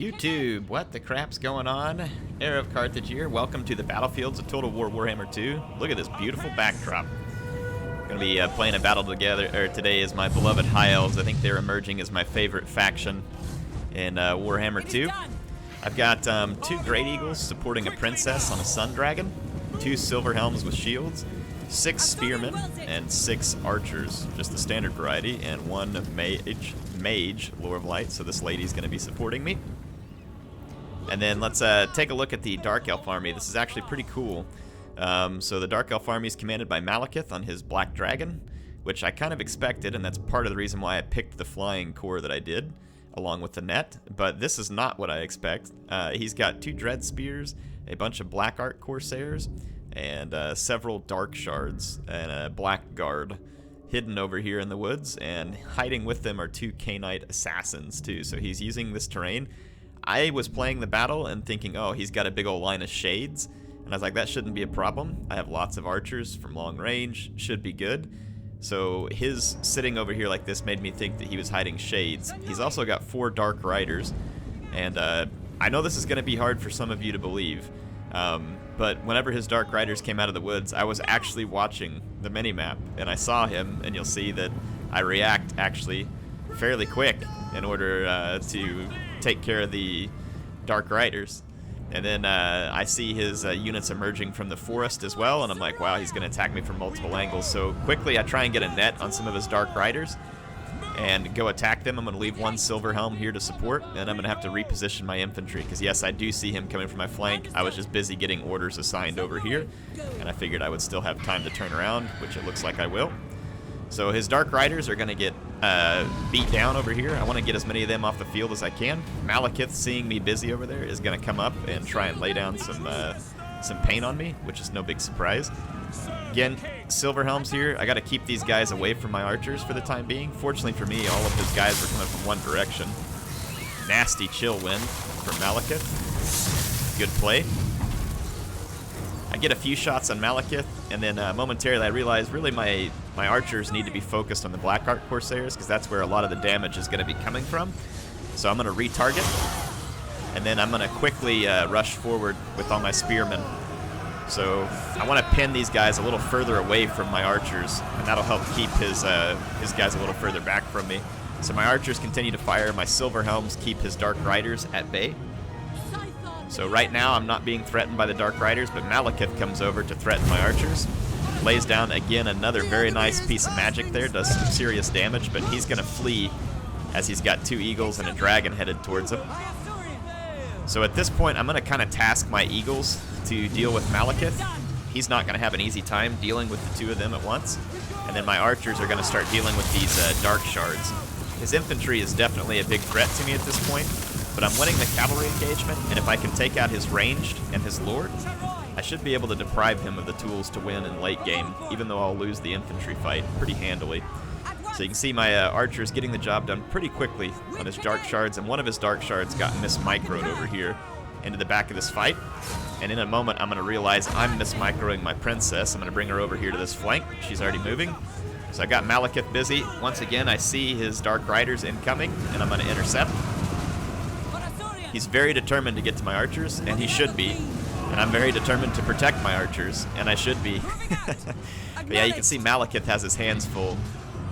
YouTube, what the crap's going on? HeirofCarthage here. Welcome to the battlefields of Total War Warhammer 2. Look at this beautiful backdrop. Gonna be playing a battle today as my beloved High Elves. I think they're emerging as my favorite faction in Warhammer 2. I've got 2 Great Eagles supporting a princess on a Sun Dragon, 2 Silver Helms with shields, 6 Spearmen, and 6 Archers, just the standard variety, and 1 Mage, Lore of Light, so this lady's gonna be supporting me. And then let's take a look at the Dark Elf army. This is actually pretty cool. So the Dark Elf army is commanded by Malekith on his Black Dragon, which I kind of expected, and that's part of the reason why I picked the flying core that I did, along with the net. But this is not what I expect. He's got 2 Dread Spears, a bunch of Black Art Corsairs, and several Dark Shards, and a Black Guard hidden over here in the woods, and hiding with them are 2 Knight Assassins too. So he's using this terrain. I was playing the battle and thinking, oh, he's got a big old line of shades, and I was like, that shouldn't be a problem. I have lots of archers from long range, should be good. So his sitting over here like this made me think that he was hiding shades. He's also got 4 Dark Riders, and I know this is going to be hard for some of you to believe, but whenever his Dark Riders came out of the woods, I was actually watching the minimap, and I saw him, and you'll see that I react actually fairly quick in order to take care of the Dark Riders. And then I see his units emerging from the forest as well, and I'm like, wow, he's going to attack me from multiple angles. So quickly I try and get a net on some of his Dark Riders and go attack them. I'm going to leave 1 Silver Helm here to support, and I'm going to have to reposition my infantry, because yes, I do see him coming from my flank. I was just busy getting orders assigned over here, and I figured I would still have time to turn around, which it looks like I will. So his Dark Riders are going to get beat down over here. I want to get as many of them off the field as I can. Malekith, seeing me busy over there, is going to come up and try and lay down some pain on me, which is no big surprise. Again, Silver Helms here. I got to keep these guys away from my archers for the time being. Fortunately for me, all of his guys are coming from one direction. Nasty chill wind from Malekith. Good play. I get a few shots on Malekith, and then momentarily I realize really my archers need to be focused on the Black Art Corsairs, because that's where a lot of the damage is going to be coming from. So I'm going to retarget, and then I'm going to quickly rush forward with all my spearmen. So I want to pin these guys a little further away from my archers, and that'll help keep his guys a little further back from me. So my archers continue to fire, my Silver Helms keep his Dark Riders at bay. So right now I'm not being threatened by the Dark Riders, but Malekith comes over to threaten my archers. Lays down again another very nice piece of magic there, does some serious damage, but he's going to flee as he's got 2 eagles and a dragon headed towards him. So at this point I'm going to kind of task my eagles to deal with Malekith. He's not going to have an easy time dealing with the 2 of them at once. And then my archers are going to start dealing with these Dark Shards. His infantry is definitely a big threat to me at this point, but I'm winning the cavalry engagement, and if I can take out his ranged and his lord, I should be able to deprive him of the tools to win in late game, even though I'll lose the infantry fight pretty handily. So you can see my archers getting the job done pretty quickly on his Dark Shards, and one of his Dark Shards got mismicroed over here into the back of this fight. And in a moment I'm going to realize I'm mismicroing my princess. I'm going to bring her over here to this flank. She's already moving. So I got Malekith busy. Once again I see his Dark Riders incoming, and I'm going to intercept. He's very determined to get to my archers, and he should be. And I'm very determined to protect my archers, and I should be. But yeah, you can see Malekith has his hands full.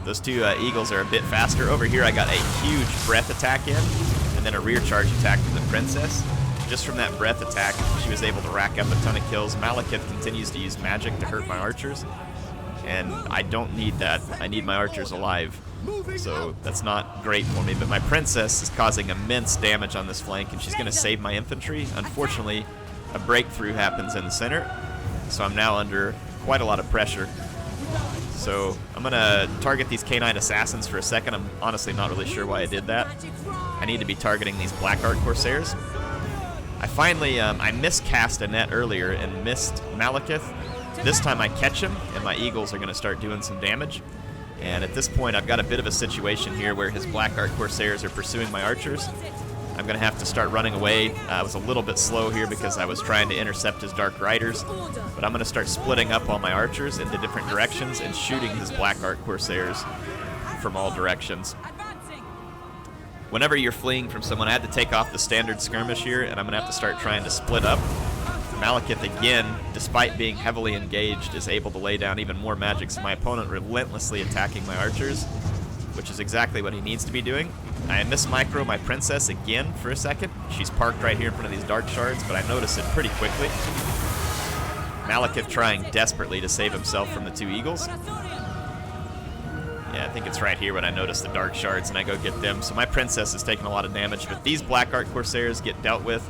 Those 2 eagles are a bit faster. Over here I got a huge breath attack in, and then a rear charge attack from the princess. Just from that breath attack, she was able to rack up a ton of kills. Malekith continues to use magic to hurt my archers, and I don't need that. I need my archers alive. So that's not great for me, but my princess is causing immense damage on this flank, and she's going to save my infantry. Unfortunately, a breakthrough happens in the center, so I'm now under quite a lot of pressure. So I'm going to target these Knight Assassins for a second. I'm honestly not really sure why I did that. I need to be targeting these Black Art Corsairs. I finally, I miscast a net earlier and missed Malekith. This time I catch him, and my eagles are going to start doing some damage. And at this point, I've got a bit of a situation here where his Black Art Corsairs are pursuing my archers. I'm going to have to start running away. I was a little bit slow here because I was trying to intercept his Dark Riders. But I'm going to start splitting up all my archers into different directions and shooting his Black Art Corsairs from all directions. whenever you're fleeing from someone, I had to take off the standard skirmish here, and I'm going to have to start trying to split up. Malekith, again, despite being heavily engaged, is able to lay down even more magic, so my opponent relentlessly attacking my archers, which is exactly what he needs to be doing. I mismicro my princess again for a second. She's parked right here in front of these dark shards, but I notice it pretty quickly. Malekith trying desperately to save himself from the 2 eagles. Yeah, I think it's right here when I notice the dark shards and I go get them. So my princess is taking a lot of damage, but these Black Art Corsairs get dealt with.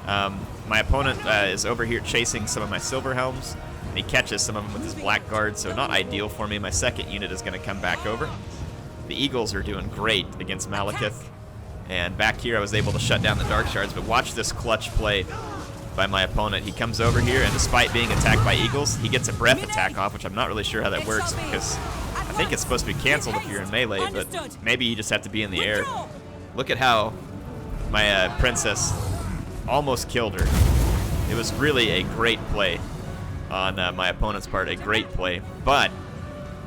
My opponent is over here chasing some of my silver helms, and he catches some of them with his black guard, so not ideal for me. My second unit is going to come back over. The eagles are doing great against Malekith, and back here I was able to shut down the dark shards, but watch this clutch play by my opponent. He comes over here, and despite being attacked by eagles, he gets a breath attack off, which I'm not really sure how that works, because I think it's supposed to be canceled if you're in melee, but maybe you just have to be in the air. Look at how my princess almost killed her. It was really a great play on my opponent's part, a great play. But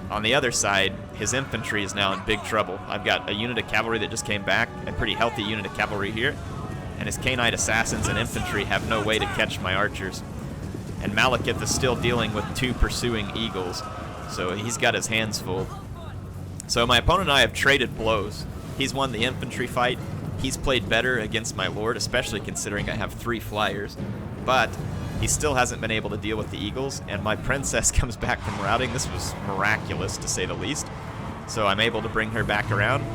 on the other side, his infantry is now in big trouble. I've got a unit of cavalry that just came back, a pretty healthy unit of cavalry here, and his Knight assassins and infantry have no way to catch my archers. And Malekith is still dealing with 2 pursuing eagles, so he's got his hands full. So my opponent and I have traded blows. He's won the infantry fight. He's played better against my lord, especially considering I have 3 flyers. But he still hasn't been able to deal with the eagles, and my princess comes back from routing. This was miraculous, to say the least. So I'm able to bring her back around.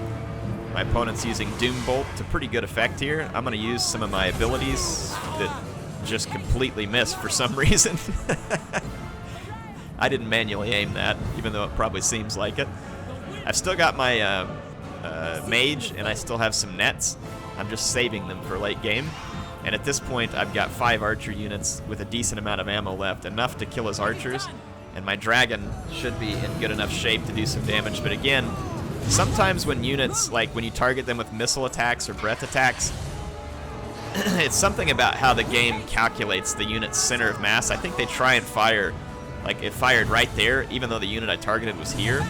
My opponent's using Doom Bolt to pretty good effect here. I'm going to use some of my abilities that just completely miss for some reason. I didn't manually aim that, even though it probably seems like it. I've still got my mage, and I still have some nets. I'm just saving them for late game. And at this point, I've got 5 archer units with a decent amount of ammo left, enough to kill his archers. And my dragon should be in good enough shape to do some damage. But again, sometimes when units, like when you target them with missile attacks or breath attacks, it's something about how the game calculates the unit's center of mass. I think they try and fire, like it fired right there, even though the unit I targeted was here.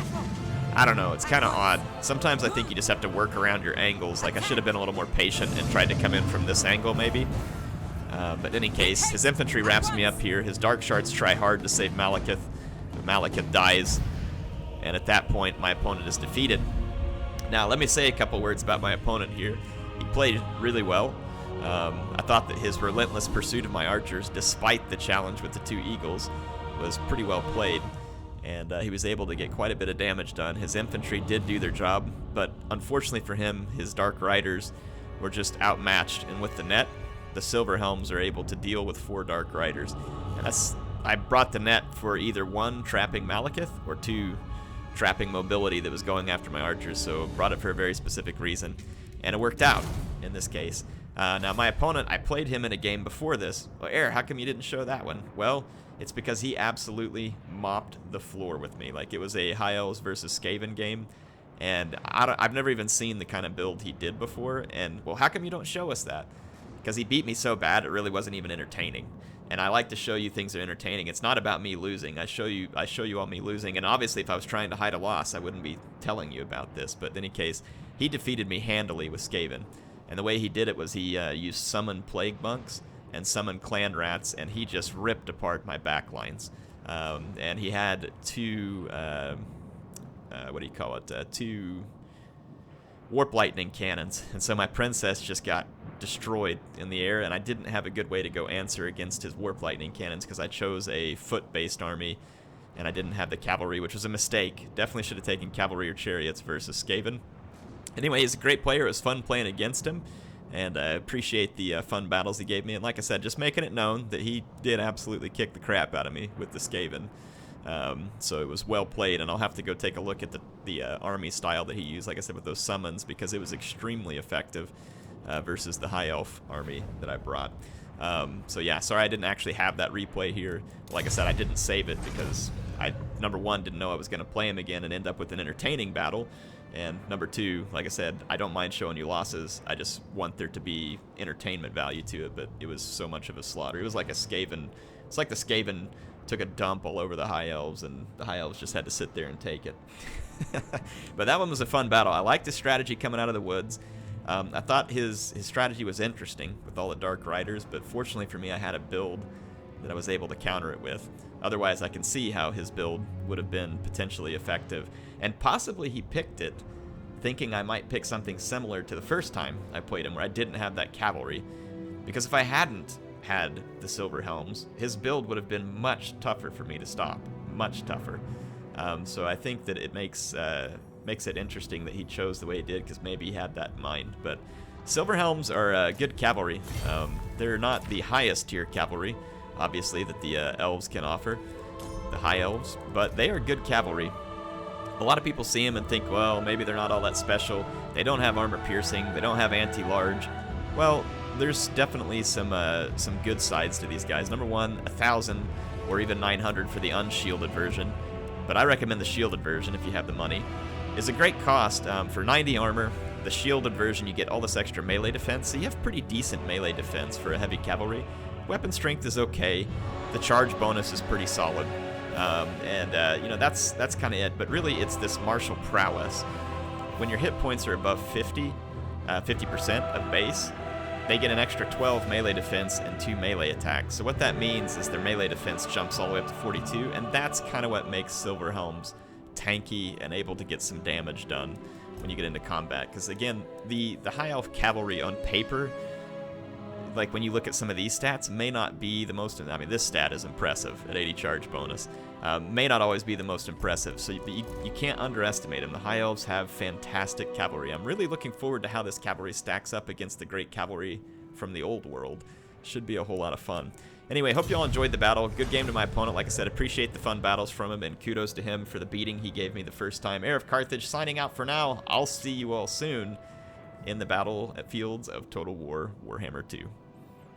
I don't know, it's kind of odd. Sometimes I think you just have to work around your angles. Like I should have been a little more patient and tried to come in from this angle maybe. But in any case, his infantry wraps me up here. His dark shards try hard to save Malekith. Malekith dies, and at that point my opponent is defeated. Now let me say a couple words about my opponent here. He played really well. I thought that his relentless pursuit of my archers, despite the challenge with the 2 eagles, was pretty well played. And he was able to get quite a bit of damage done. His infantry did do their job, but unfortunately for him, his Dark Riders were just outmatched. And with the net, the Silver Helms are able to deal with 4 Dark Riders. And I brought the net for either 1, trapping Malekith, or 2, trapping mobility that was going after my archers. So brought it for a very specific reason, and it worked out in this case. Now my opponent, I played him in a game before this. Well, Air, how come you didn't show that one? Well, it's because he absolutely mopped the floor with me. Like, it was a High Elves versus Skaven game, and I've never even seen the kind of build he did before. And, well, how come you don't show us that? Because he beat me so bad, it really wasn't even entertaining. And I like to show you things that are entertaining. It's not about me losing. I show you all me losing. And obviously, if I was trying to hide a loss, I wouldn't be telling you about this. But in any case, he defeated me handily with Skaven. And the way he did it was he used Summon Plague Monks and Summon Clan Rats, and he just ripped apart my backlines. And he had 2, what do you call it, 2 Warp Lightning cannons. And so my princess just got destroyed in the air, and I didn't have a good way to go answer against his Warp Lightning cannons because I chose a foot-based army, and I didn't have the cavalry, which was a mistake. Definitely should have taken cavalry or chariots versus Skaven. Anyway, he's a great player. It was fun playing against him, and I appreciate the fun battles he gave me. And like I said, just making it known that he did absolutely kick the crap out of me with the Skaven. So it was well played, and I'll have to go take a look at the army style that he used, like I said, with those summons, because it was extremely effective versus the High Elf army that I brought. So yeah, sorry I didn't actually have that replay here. Like I said, I didn't save it because I, number 1, didn't know I was going to play him again and end up with an entertaining battle. And number 2, like I said, I don't mind showing you losses. I just want there to be entertainment value to it, but it was so much of a slaughter. It was like a Skaven. It's like the Skaven took a dump all over the High Elves, and the High Elves just had to sit there and take it. But that one was a fun battle. I like the strategy coming out of the woods. I thought his strategy was interesting with all the Dark Riders, but fortunately for me, I had a build that I was able to counter it with. Otherwise, I can see how his build would have been potentially effective. And possibly he picked it thinking I might pick something similar to the first time I played him, where I didn't have that cavalry. Because if I hadn't had the Silver Helms, his build would have been much tougher for me to stop. Much tougher. So I think that it makes it interesting that he chose the way he did, because maybe he had that in mind. But Silver Helms are good cavalry. They're not the highest tier cavalry, obviously, that the elves can offer, the High Elves, but they are good cavalry. A lot of people see them and think, well, maybe they're not all that special. They don't have armor piercing. They don't have anti-large. Well, there's definitely some good sides to these guys. Number one, 1,000 or even 900 for the unshielded version, but I recommend the shielded version if you have the money. Is a great cost. For 90 armor, the shielded version, you get all this extra melee defense, so you have pretty decent melee defense for a heavy cavalry. Weapon strength is okay. The charge bonus is pretty solid. You know, that's kind of it. But really, it's this martial prowess. When your hit points are above 50% of base, they get an extra 12 melee defense and 2 melee attacks. So what that means is their melee defense jumps all the way up to 42, and that's kind of what makes Silver Helms tanky and able to get some damage done when you get into combat. Because again, the High Elf cavalry on paper, like when you look at some of these stats, may not be the most. I mean, this stat is impressive at 80 charge bonus. May not always be the most impressive, so you can't underestimate them. The High Elves have fantastic cavalry. I'm really looking forward to how this cavalry stacks up against the great cavalry from the old world. Should be a whole lot of fun. Anyway, hope you all enjoyed the battle. Good game to my opponent. Like I said, appreciate the fun battles from him, and kudos to him for the beating he gave me the first time. HeirofCarthage signing out for now. I'll see you all soon in the battlefields of Total War Warhammer 2.